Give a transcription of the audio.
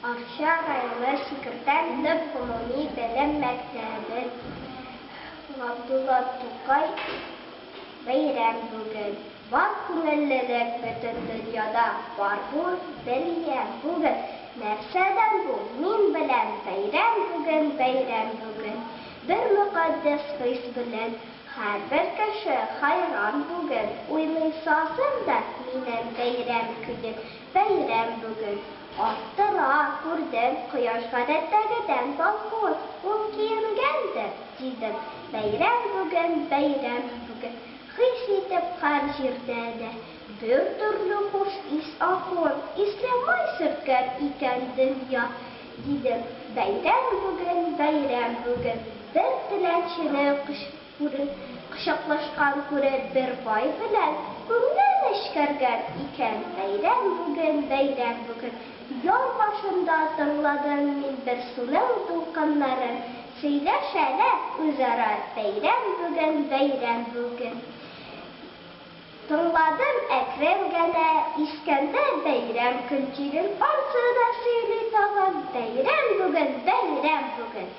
Арча районы секретарь төп гомуми белем мәктәбе. Габдулла Тукай бәйрәм бүген. Бар күңеллелек бөтен дөньяда бар бу белем бүген. Нәрсәдән бу? Мин белән бәйрәм бүген, бәйрәм бүген. Бер мөкаддәс хис белән һәрбер кеше хайран бүген. Уйлыйсың да минем бәйрәм көне, бәйрәм бүген. Аттыра күрдем кояш гадәттәгедән балкуын, ул киенгәндер, дидем. Бәйрәм бүген, бәйрәм бүген. Хис итеп һәр җирдә дә бер төрле хуш ис акуын, исламай сөрткән икән дөнья, дидем. Бәйрәм бүген, бәйрәм бүген. Бер теләнчене кочаклашкан күреп бер бай белән күңел эшкәргән икән. Бәйрәм бүген, бәйрәм бүген. Яр башында тыңладым мин бер суның дулкыннарын, сөйләшәләр үзара. Бәйрәм бүген, бәйрәм бүген. Тыңладым әкрен генә искәндә бәйрәм көнчеген, ансы да сөйли тагын. Бәйрәм бүген, бәйрәм бүген.